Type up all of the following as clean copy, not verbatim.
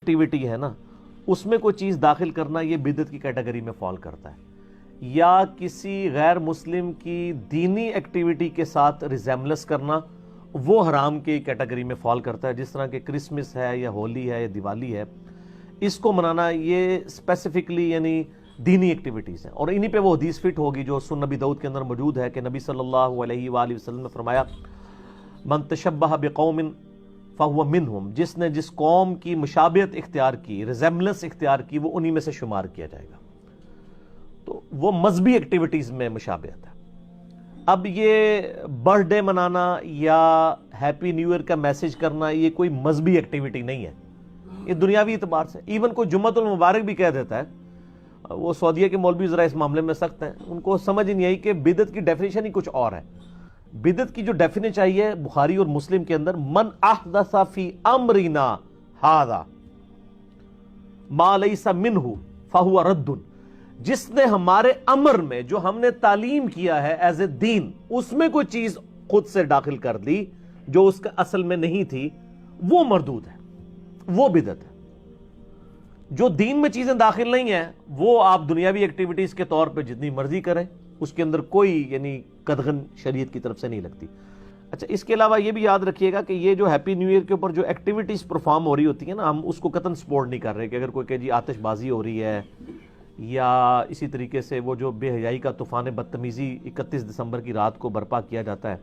Activity ہے نا اس میں کوئی چیز داخل کرنا یہ بدعت کی کیٹیگری میں فال کرتا ہے، یا کسی غیر مسلم کی دینی ایکٹیویٹی کے ساتھ ریزیمبلنس کرنا وہ حرام کی کیٹیگری میں فال کرتا ہے، جس طرح کہ کرسمس ہے یا ہولی ہے یا دیوالی ہے، اس کو منانا یہ اسپیسیفکلی یعنی دینی ایکٹیویٹیز ہیں، اور انہی پہ وہ حدیث فٹ ہوگی جو سنن نبی داؤد کے اندر موجود ہے کہ نبی صلی اللہ علیہ وآلہ وسلم نے فرمایا من تشبہ بقوم فہو منہم، جس نے جس قوم کی مشابہت اختیار کی، ریزیمبلنس اختیار کی، وہ انہی میں سے شمار کیا جائے گا۔ تو وہ مذہبی ایکٹیویٹیز میں مشابہت ہے۔ اب یہ برتھ ڈے منانا یا ہیپی نیو ایئر کا میسج کرنا یہ کوئی مذہبی ایکٹیویٹی نہیں ہے، یہ دنیاوی اعتبار سے ایون کوئی جمعۃ المبارک بھی کہہ دیتا ہے، وہ سعودیہ کے مولوی ذرا اس معاملے میں سخت ہیں، ان کو سمجھ ہی نہیں آئی کہ بدعت کی ڈیفینیشن ہی کچھ اور ہے۔ بدعت کی جو ڈیفینیشن چاہیے بخاری اور مسلم کے اندر من احدث فی امرنا ھذا ما لیس منہ فہو رد، جس نے ہمارے امر میں جو ہم نے تعلیم کیا ہے ایز اے دین اس میں کوئی چیز خود سے داخل کر دی جو اس کا اصل میں نہیں تھی، وہ مردود ہے، وہ بدعت ہے۔ جو دین میں چیزیں داخل نہیں ہیں وہ آپ دنیاوی ایکٹیویٹیز کے طور پہ جتنی مرضی کریں، اس کے اندر کوئی یعنی قدغن شریعت کی طرف سے نہیں لگتی۔ اچھا، اس کے علاوہ یہ بھی یاد رکھیے گا کہ یہ جو ہیپی نیو ایئر کے اوپر جو ایکٹیویٹیز پرفارم ہو رہی ہوتی ہیں نا، ہم اس کو قطعاً سپورٹ نہیں کر رہے کہ اگر کوئی کہ جی آتش بازی ہو رہی ہے یا اسی طریقے سے وہ جو بے حیائی کا طوفان بدتمیزی 31 دسمبر کی رات کو برپا کیا جاتا ہے،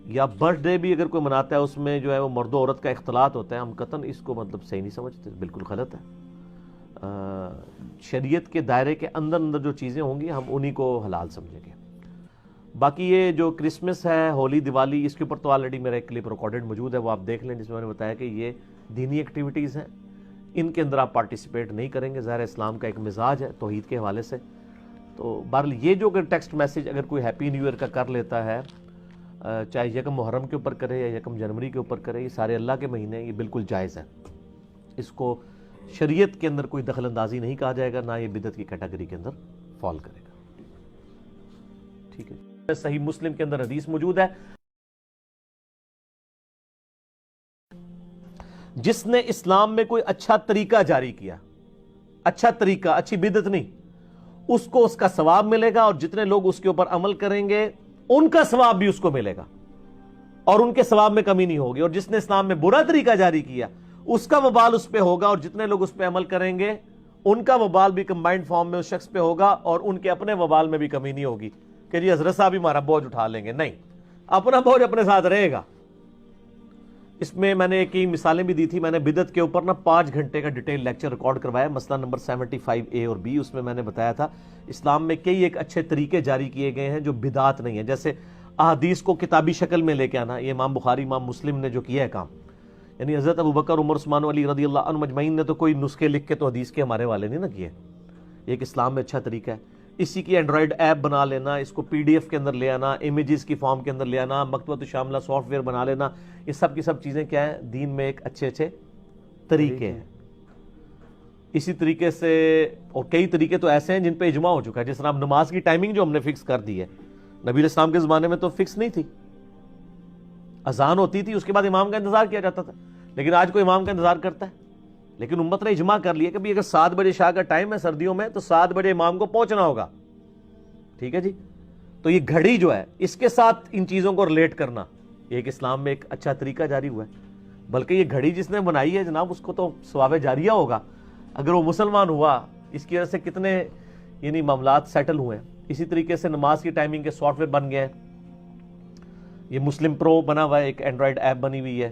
یا برتھ ڈے بھی اگر کوئی مناتا ہے اس میں جو ہے وہ مرد و عورت کا اختلاط ہوتا ہے، ہم قطعاً اس کو مطلب صحیح نہیں سمجھتے، بالکل غلط ہے۔ شریعت کے دائرے کے اندر جو چیزیں ہوں گی ہم انہی کو حلال سمجھیں گے۔ باقی یہ جو کرسمس ہے، ہولی، دیوالی، اس کے اوپر تو آلریڈی میرا ایک کلپ ریکارڈڈ موجود ہے، وہ آپ دیکھ لیں، جس میں میں نے بتایا کہ یہ دینی ایکٹیویٹیز ہیں، ان کے اندر آپ پارٹیسپیٹ نہیں کریں گے، ظاہر اسلام کا ایک مزاج ہے توحید کے حوالے سے۔ تو بہرحال یہ جو اگر ٹیکسٹ میسج اگر کوئی ہیپی نیو ایئر کا کر لیتا ہے، چاہے یکم محرم کے اوپر کرے یا یکم جنوری کے اوپر کرے، یہ سارے اللہ کے مہینے، یہ بالکل جائز ہے، اس کو شریعت کے اندر کوئی دخل اندازی نہیں کہا جائے گا، نہ یہ بدعت کی کیٹیگری کے اندر فال کرے گا۔ ٹھیک ہے، صحیح مسلم کے اندر حدیث موجود ہے، جس نے اسلام میں کوئی اچھا طریقہ جاری کیا، اچھا طریقہ، اچھی بدعت نہیں، اس کو اس کا ثواب ملے گا، اور جتنے لوگ اس کے اوپر عمل کریں گے ان کا ثواب بھی اس کو ملے گا، اور ان کے ثواب میں کمی نہیں ہوگی۔ اور جس نے اسلام میں برا طریقہ جاری کیا اس کا وبال اس پہ ہوگا، اور جتنے لوگ اس پہ عمل کریں گے ان کا وبال بھی کمبائنڈ فارم میں اس شخص پہ ہوگا، اور ان کے اپنے وبال میں بھی کمی نہیں ہوگی کہ جی حضرت صاحب ہمارا بوجھ اٹھا لیں گے، نہیں، اپنا بوجھ اپنے ساتھ رہے گا۔ اس میں نے کئی مثالیں بھی دی تھی، میں نے بدعت کے اوپر 5 گھنٹے کا ڈیٹیل لیکچر ریکارڈ کروایا، مسئلہ نمبر 75A اور B، اس میں نے بتایا تھا اسلام میں کئی ایک اچھے طریقے جاری کیے گئے ہیں جو بدعت نہیں ہیں، جیسے احادیث کو کتابی شکل میں لے کے آنا، یہ امام بخاری، امام مسلم نے جو کیا ہے کام، یعنی حضرت ابوبکر، عمر، عثمان، علی رضی اللہ عنہ مجمعین نے تو کوئی نسخے لکھ کے تو حدیث کے ہمارے والے نہیں نہ کیے، ایک اسلام میں اچھا طریقہ ہے۔ اسی کی اینڈرائڈ ایپ بنا لینا، اس کو PDF کے اندر لے آنا، امیجز کی فارم کے اندر لے آنا، مکتبۃ شاملہ سافٹ ویئر بنا لینا، یہ سب کی سب چیزیں کیا ہیں، دین میں ایک اچھے طریقے ہیں۔ اسی طریقے سے اور کئی طریقے تو ایسے ہیں جن پہ اجماع ہو چکا ہے، جس طرح نماز کی ٹائمنگ جو ہم نے فکس کر دی ہے، نبی علیہ السلام کے زمانے میں تو فکس نہیں تھی، اذان ہوتی تھی اس کے بعد امام کا انتظار کیا جاتا تھا، لیکن آج کوئی امام کا انتظار کرتا ہے؟ لیکن امت نے اجماع کر لیا کہ بھی اگر 7 بجے شاہ کا ٹائم ہے سردیوں میں تو 7 بجے امام کو پہنچنا ہوگا، ٹھیک ہے جی۔ تو یہ گھڑی جو ہے اس کے ساتھ ان چیزوں کو ریلیٹ کرنا، یہ ایک اسلام میں ایک اچھا طریقہ جاری ہوا ہے، بلکہ یہ گھڑی جس نے بنائی ہے جناب اس کو تو ثواب جاریہ ہوگا اگر وہ مسلمان ہوا، اس کی وجہ سے کتنے یعنی معاملات سیٹل ہوئے ہیں۔ اسی طریقے سے نماز کی ٹائمنگ کے سافٹ ویئر بن گئے ہیں، یہ مسلم پرو بنا ہوا ہے، ایک اینڈرائڈ ایپ بنی ہوئی ہے،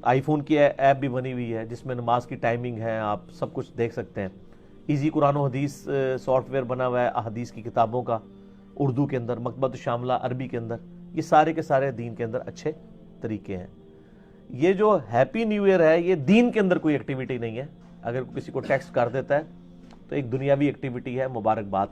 آئی فون کی ایپ بھی بنی ہوئی ہے جس میں نماز کی ٹائمنگ ہے، آپ سب کچھ دیکھ سکتے ہیں۔ ایزی قرآن و حدیث سافٹ ویئر بنا ہوا ہے احادیث کی کتابوں کا، اردو کے اندر، مکتبۃ شاملہ عربی کے اندر، یہ سارے کے سارے دین کے اندر اچھے طریقے ہیں۔ یہ جو ہیپی نیو ایئر ہے یہ دین کے اندر کوئی ایکٹیویٹی نہیں ہے، اگر کسی کو ٹیکسٹ کر دیتا ہے تو ایک دنیاوی ایکٹیویٹی ہے، مبارکباد